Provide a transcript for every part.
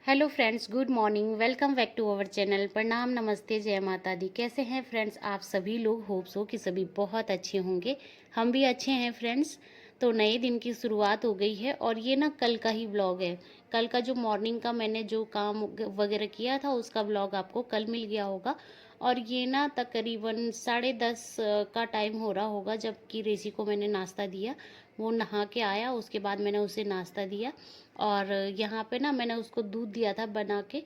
Hello friends, good morning. Welcome back to our channel. प्रणाम, नमस्ते, जय माता दी। कैसे हैं फ्रेंड्स आप सभी लोग? होप सो कि सभी बहुत अच्छे होंगे। हम भी अच्छे हैं फ्रेंड्स। तो नए दिन की शुरुआत हो गई है और ये ना कल का ही व्लॉग है। कल का जो मॉर्निंग का मैंने जो काम वगैरह किया था उसका व्लॉग आपको कल मिल गया होगा। और ये ना तकरीबन 10:30 का टाइम हो रहा होगा जबकि रेसी को मैंने नाश्ता दिया। वो नहा के आया, उसके बाद मैंने उसे नाश्ता दिया। और यहाँ पे ना मैंने उसको दूध दिया था बना के।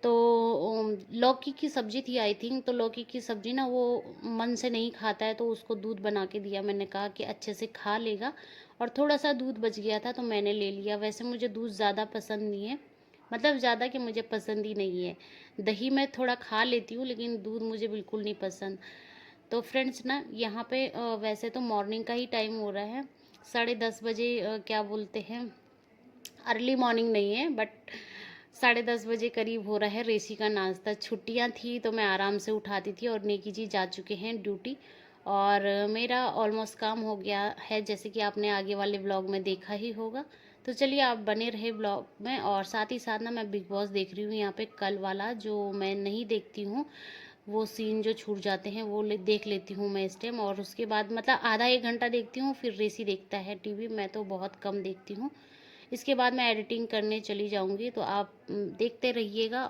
तो लौकी की सब्जी थी आई थिंक। तो लौकी की सब्जी ना वो मन से नहीं खाता है, तो उसको दूध बना के दिया। मैंने कहा कि अच्छे से खा लेगा। और थोड़ा सा दूध बच गया था तो मैंने ले लिया। वैसे मुझे दूध ज़्यादा पसंद नहीं है, मतलब ज़्यादा कि मुझे पसंद ही नहीं है। दही मैं थोड़ा खा लेती हूँ लेकिन दूध मुझे बिल्कुल नहीं पसंद। तो फ्रेंड्स ना यहाँ पे वैसे तो मॉर्निंग का ही टाइम हो रहा है, 10:30 बजे। क्या बोलते हैं, अर्ली मॉर्निंग नहीं है बट 10:30 बजे करीब हो रहा है। रेसी का नाश्ता, छुट्टियां थी तो मैं आराम से उठाती थी और नेकी जी जा चुके हैं ड्यूटी। और मेरा ऑलमोस्ट काम हो गया है, जैसे कि आपने आगे वाले ब्लॉग में देखा ही होगा। तो चलिए आप बने रहे ब्लॉग में। और साथ ही साथ ना मैं बिग बॉस देख रही हूँ यहाँ पे। कल वाला जो मैं नहीं देखती हूँ, वो सीन जो छूट जाते हैं वो देख लेती हूँ मैं इस टाइम। और उसके बाद मतलब आधा एक घंटा देखती हूँ, फिर रेसी देखता है टीवी। मैं तो बहुत कम देखती हूँ। इसके बाद मैं एडिटिंग करने चली जाऊंगी, तो आप देखते रहिएगा।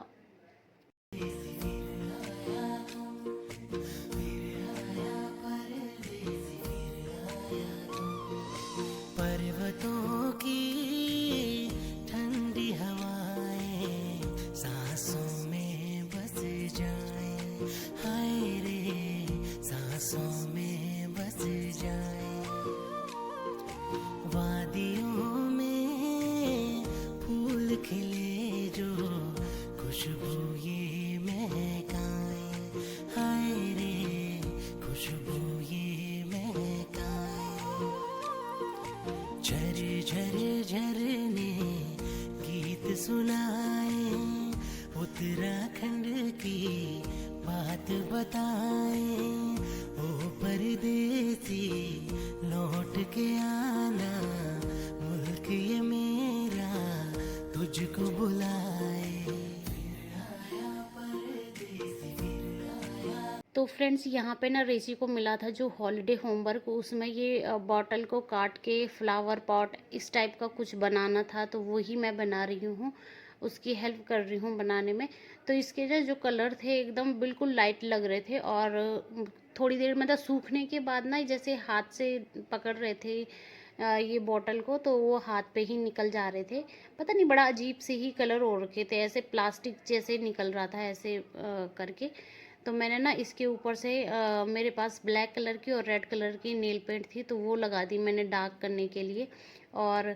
पर्वतों की ठंडी हवाएं सांसों में बस जाएं, हाय रे सांसों में बस जाएं। वादियों में फूल खिले जो खुशबू ये महकाएं, हाय रे खुशबू ये महकाएं। झर झर झरने गीत सुनाए, उत्तराखंड की बात बताए। ओ परदेसी लौट के आना, मुल्क ये मेरा तुझको बुलाए। तो फ्रेंड्स यहाँ पे ना रेसी को मिला था जो हॉलीडे होमवर्क, उसमें ये बॉटल को काट के फ्लावर पॉट इस टाइप का कुछ बनाना था। तो वही मैं बना रही हूँ, उसकी हेल्प कर रही हूँ बनाने में। तो इसके जो कलर थे एकदम बिल्कुल लाइट लग रहे थे। और थोड़ी देर मतलब सूखने के बाद ना जैसे हाथ से पकड़ रहे थे ये बॉटल को, तो वो हाथ पे ही निकल जा रहे थे। पता नहीं, बड़ा अजीब से ही कलर हो रखे थे, ऐसे प्लास्टिक जैसे निकल रहा था ऐसे करके। तो मैंने ना इसके ऊपर से मेरे पास ब्लैक कलर की और रेड कलर की नेल पेंट थी, तो वो लगा दी मैंने डार्क करने के लिए। और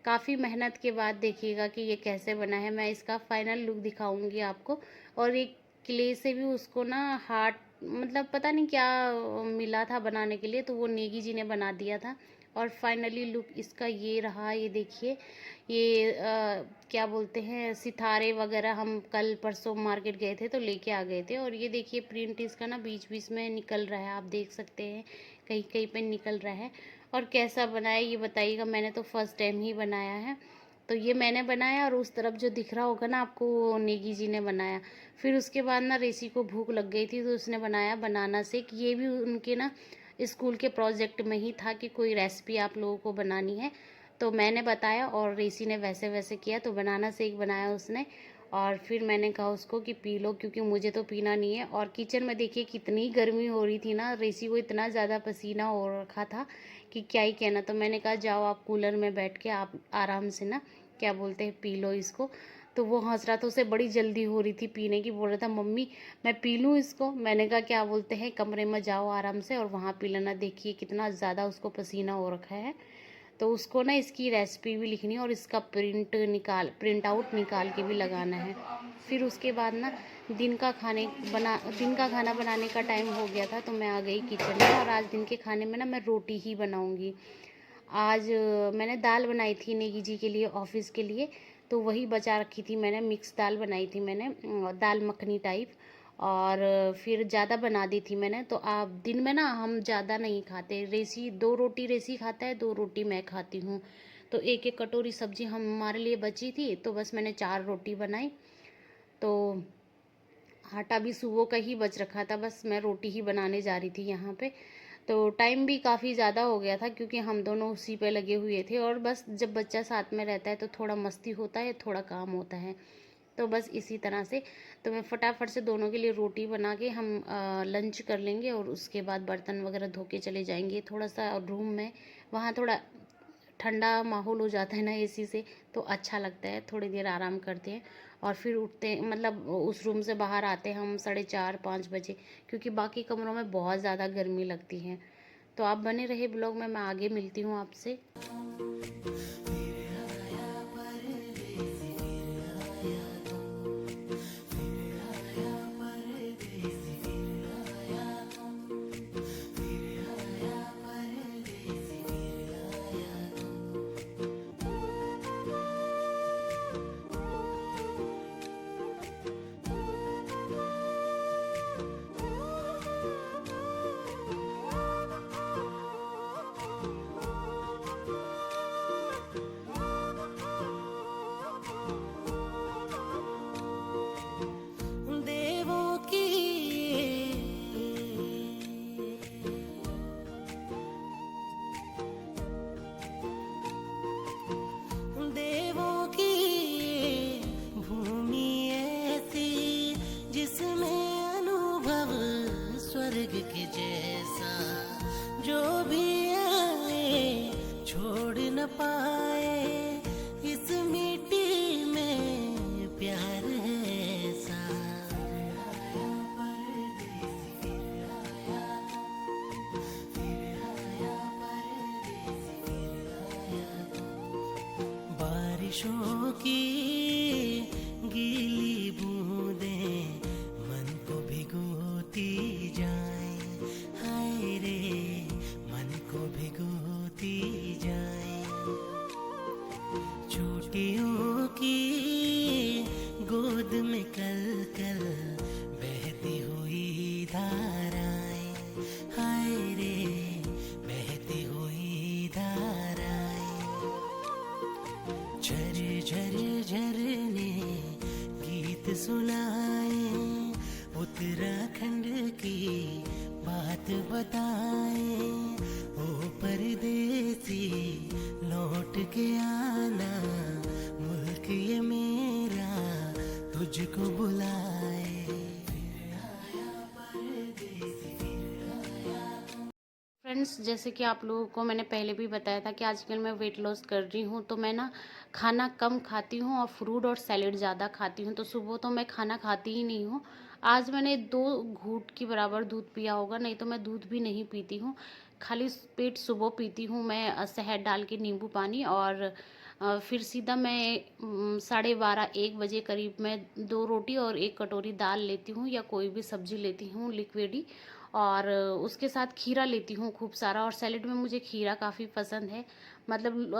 काफ़ी मेहनत के बाद देखिएगा कि ये कैसे बना है। मैं इसका फाइनल लुक दिखाऊंगी आपको। और एक क्ले से भी उसको ना हार्ट, मतलब पता नहीं क्या मिला था बनाने के लिए, तो वो नेगी जी ने बना दिया था। और फाइनली लुक इसका ये रहा। ये देखिए, ये क्या बोलते हैं, सितारे वगैरह हम कल परसों मार्केट गए थे तो लेके आ गए थे। और ये देखिए प्रिंट इसका ना बीच बीच में निकल रहा है, आप देख सकते हैं कहीं कहीं पे निकल रहा है। और कैसा बना है ये बताइएगा। मैंने तो फर्स्ट टाइम ही बनाया है। तो ये मैंने बनाया और उस तरफ जो दिख रहा होगा ना आपको, वो नेगी जी ने बनाया। फिर उसके बाद ना रेसी को भूख लग गई थी तो उसने बनाया बनाना शेक। ये भी उनके ना स्कूल के प्रोजेक्ट में ही था कि कोई रेसिपी आप लोगों को बनानी है। तो मैंने बताया और रेसी ने वैसे वैसे किया, तो बनाना शेक बनाया उसने। और फिर मैंने कहा उसको कि पी लो, क्योंकि मुझे तो पीना नहीं है। और किचन में देखिए कितनी गर्मी हो रही थी ना, रेसी को इतना ज़्यादा पसीना हो रखा था कि क्या ही कहना। तो मैंने कहा जाओ आप कूलर में बैठ के आप आराम से ना, क्या बोलते हैं, पी लो इसको। तो वो हँस रहा था, उसे बड़ी जल्दी हो रही थी पीने की, बोल रहा था मम्मी मैं पी लूँ इसको। मैंने कहा क्या बोलते हैं, कमरे में जाओ आराम से और वहाँ पी लेना। देखिए कितना ज़्यादा उसको पसीना हो रखा है। तो उसको ना इसकी रेसिपी भी लिखनी है और इसका प्रिंट आउट निकाल के भी लगाना है। फिर उसके बाद ना दिन का खाना बनाने का टाइम हो गया था, तो मैं आ गई किचन में। और आज दिन के खाने में ना मैं रोटी ही बनाऊंगी। आज मैंने दाल बनाई थी नेगी जी के लिए, ऑफिस के लिए, तो वही बचा रखी थी मैंने। मिक्स दाल बनाई थी मैंने, दाल मखनी टाइप। और फिर ज़्यादा बना दी थी मैंने। तो आप दिन में ना हम ज़्यादा नहीं खाते, रेसी 2 रोटी रेसी खाता है, 2 रोटी मैं खाती हूँ। तो एक एक कटोरी सब्जी हमारे लिए बची थी, तो बस मैंने 4 रोटी बनाई। तो आटा भी सुबह का ही बच रखा था, बस मैं रोटी ही बनाने जा रही थी यहाँ पे। तो टाइम भी काफ़ी ज़्यादा हो गया था क्योंकि हम दोनों उसी पे लगे हुए थे। और बस जब बच्चा साथ में रहता है तो थोड़ा मस्ती होता है, थोड़ा काम होता है। तो बस इसी तरह से तो मैं फटाफट से दोनों के लिए रोटी बना के हम लंच कर लेंगे और उसके बाद बर्तन वगैरह धो के चले जाएंगे। थोड़ा सा रूम में वहाँ थोड़ा ठंडा माहौल हो जाता है ना एसी से, तो अच्छा लगता है। थोड़ी देर आराम करते हैं और फिर उठते हैं, मतलब उस रूम से बाहर आते हैं हम 4:30-5 बजे, क्योंकि बाकी कमरों में बहुत ज़्यादा गर्मी लगती है। तो आप बने रहे ब्लॉग में, मैं आगे मिलती हूँ आपसे। देवों की देवों की भूमि ऐसी जिसमें अनुभव स्वर्ग के जैसा, जो भी आए छोड़ न पाए इस मिट्टी में प्यार है ऐसा। बारिशों की गीली बूंदें मन को भिगोती जाएं, हाय रे मन को भिगोती जाएं। चोटियों की गोद में कल कल बहती हुई धाराएं, हाय रे बहती हुई धाराएं। झर झर झरने गीत सुनाए, उत्तराखंड की बात बताए। ओ परदेसी लौट के आना, मुल्क ये मेरा तुझको बुलाए। फ्रेंड्स, जैसे कि आप लोगों को मैंने पहले भी बताया था कि आजकल मैं वेट लॉस कर रही हूँ, तो मैं ना खाना कम खाती हूँ और फ्रूट और सैलेड ज़्यादा खाती हूँ। तो सुबह तो मैं खाना खाती ही नहीं हूँ। आज मैंने 2 घूंट के बराबर दूध पिया होगा, नहीं तो मैं दूध भी नहीं पीती हूँ। खाली पेट सुबह पीती हूँ मैं शहद डाल के नींबू पानी। और फिर सीधा मैं 12:30-1 बजे करीब मैं 2 रोटी और 1 कटोरी दाल लेती हूँ या कोई भी सब्जी लेती हूँ लिक्विड ही। और उसके साथ खीरा लेती हूँ खूब सारा, और सैलेड में मुझे खीरा काफ़ी पसंद है। मतलब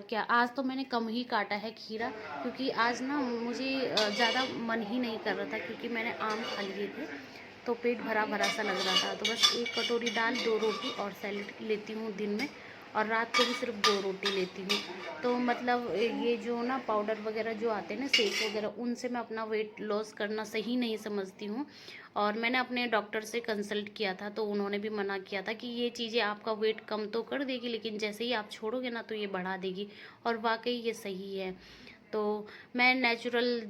क्या आज तो मैंने कम ही काटा है खीरा, क्योंकि आज ना मुझे ज़्यादा मन ही नहीं कर रहा था, क्योंकि मैंने आम खा लिए थे तो पेट भरा भरा सा लग रहा था। तो बस 1 कटोरी दाल, 2 रोटी और सैलेड लेती हूँ दिन में, और रात को भी सिर्फ 2 रोटी लेती हूँ। तो मतलब ये जो ना पाउडर वगैरह जो आते हैं ना, शेक वगैरह, उनसे मैं अपना वेट लॉस करना सही नहीं समझती हूँ। और मैंने अपने डॉक्टर से कंसल्ट किया था, तो उन्होंने भी मना किया था कि ये चीज़ें आपका वेट कम तो कर देगी, लेकिन जैसे ही आप छोड़ोगे ना तो ये बढ़ा देगी। और वाकई ये सही है। तो मैं नेचुरल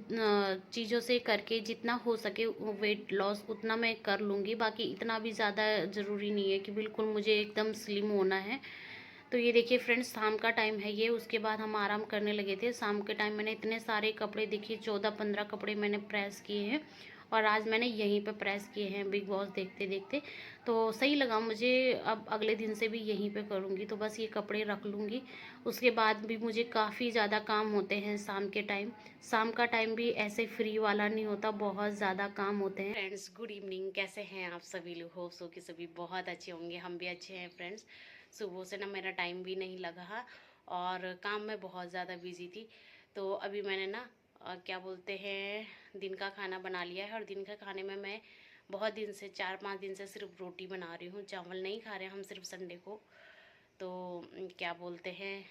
चीज़ों से करके जितना हो सके वेट लॉस उतना मैं कर लूँगी। बाकी इतना भी ज़्यादा ज़रूरी नहीं है कि बिल्कुल मुझे एकदम स्लिम होना है। तो ये देखिए फ्रेंड्स, शाम का टाइम है ये। उसके बाद हम आराम करने लगे थे। शाम के टाइम मैंने इतने सारे कपड़े, देखिए 14-15 कपड़े मैंने प्रेस किए हैं, और आज मैंने यहीं पे प्रेस किए हैं बिग बॉस देखते देखते। तो सही लगा मुझे। अब अगले दिन से भी यहीं पे करूँगी। तो बस ये कपड़े रख लूँगी। उसके बाद भी मुझे काफ़ी ज़्यादा काम होते हैं शाम के टाइम। शाम का टाइम भी ऐसे फ्री वाला नहीं होता, बहुत ज़्यादा काम होते हैं। Friends, good evening. कैसे हैं आप सभी लोग? होप सो कि सभी बहुत अच्छे होंगे। हम भी अच्छे हैं फ्रेंड्स। सुबह से ना मेरा टाइम भी नहीं लगा, और काम में बहुत ज़्यादा बिजी थी। तो अभी मैंने ना क्या बोलते हैं, दिन का खाना बना लिया है। और दिन का खाने में मैं बहुत दिन से, 4-5 दिन से सिर्फ रोटी बना रही हूँ। चावल नहीं खा रहे हम सिर्फ संडे को। तो क्या बोलते हैं,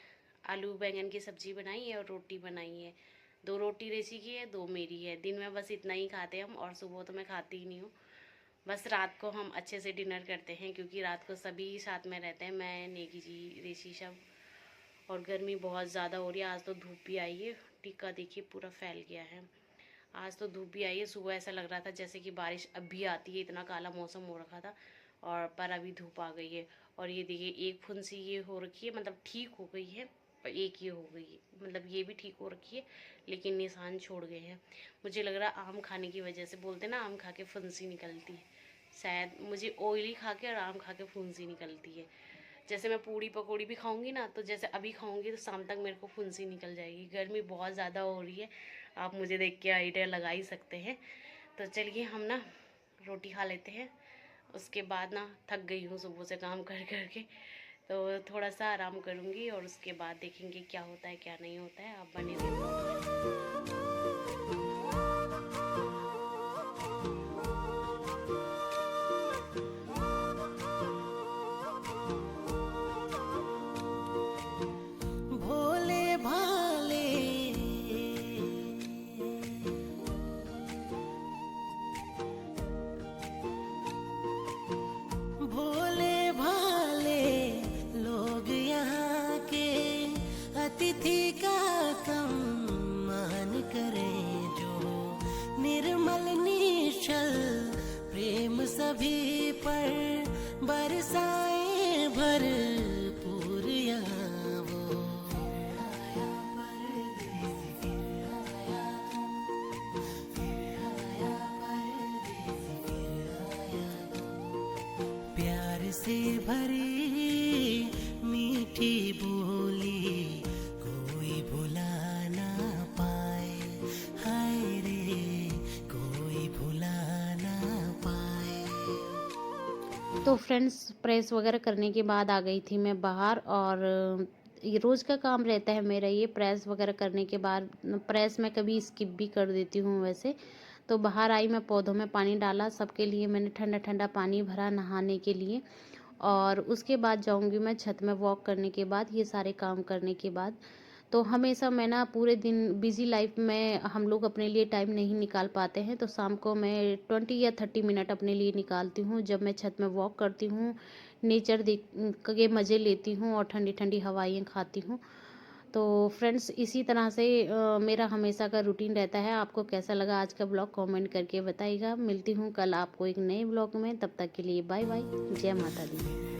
आलू बैंगन की सब्ज़ी बनाई है और रोटी बनाई है। 2 रोटी रेसी की है, 2 मेरी है। दिन में बस इतना ही खाते हम, और सुबह तो मैं खाती ही नहीं हूँ। बस रात को हम अच्छे से डिनर करते हैं, क्योंकि रात को सभी साथ में रहते हैं, मैं, नेगी जी, ऋषि सब। और गर्मी बहुत ज़्यादा हो रही है। आज तो धूप भी आई है। टीका देखिए पूरा फैल गया है। आज तो धूप भी आई है। सुबह ऐसा लग रहा था जैसे कि बारिश अभी आती है, इतना काला मौसम हो रखा था, और पर अभी धूप आ गई है। और ये देखिए एक फुंसी ये हो रखी है, मतलब ठीक हो गई है, और एक ये हो गई है, मतलब ये भी ठीक हो रखी है, लेकिन निशान छोड़ गए हैं। मुझे लग रहा है आम खाने की वजह से, बोलते ना आम खा के फुंसी निकलती है, शायद मुझे ऑयली खा के और आम खा के फुंसी निकलती है। जैसे मैं पूड़ी पकौड़ी भी खाऊंगी ना, तो जैसे अभी खाऊंगी तो शाम तक मेरे को फुंसी निकल जाएगी। गर्मी बहुत ज़्यादा हो रही है, आप मुझे देख के आइडिया लगा ही सकते हैं। तो चलिए हम ना रोटी खा लेते हैं। उसके बाद ना, थक गई हूँ सुबह से काम कर कर के, तो थोड़ा सा आराम करूँगी, और उसके बाद देखेंगे क्या होता है क्या नहीं होता है। आप बने हुए। भोले भाले भोले भाले लोग यहाँ के अतिथि का सम्मान करें, जो निर्मल निश्चल प्रेम सभी पर बरसाए भरपूर यहाँ वो। प्यार से भरी मीठी बोली कोई भुला ना पाए, हाय रे कोई भुला ना पाए। तो फ्रेंड्स, प्रेस वगैरह करने के बाद आ गई थी मैं बाहर। और ये रोज़ का काम रहता है मेरा, ये प्रेस वगैरह करने के बाद। प्रेस मैं कभी स्किप भी कर देती हूँ वैसे। तो बाहर आई, मैं पौधों में पानी डाला, सबके लिए मैंने ठंडा ठंडा पानी भरा नहाने के लिए। और उसके बाद जाऊंगी मैं छत में वॉक करने के बाद, ये सारे काम करने के बाद। तो हमेशा मैं ना पूरे दिन बिजी लाइफ में हम लोग अपने लिए टाइम नहीं निकाल पाते हैं। तो शाम को मैं 20 या 30 मिनट अपने लिए निकालती हूँ, जब मैं छत में वॉक करती हूँ, नेचर देख के मज़े लेती हूँ, और ठंडी ठंडी हवाएं खाती हूँ। तो फ्रेंड्स, इसी तरह से मेरा हमेशा का रूटीन रहता है। आपको कैसा लगा आज का ब्लॉग, कमेंट करके बताइएगा। मिलती हूँ कल आपको एक नए ब्लॉग में। तब तक के लिए बाय बाय। जय माता दी।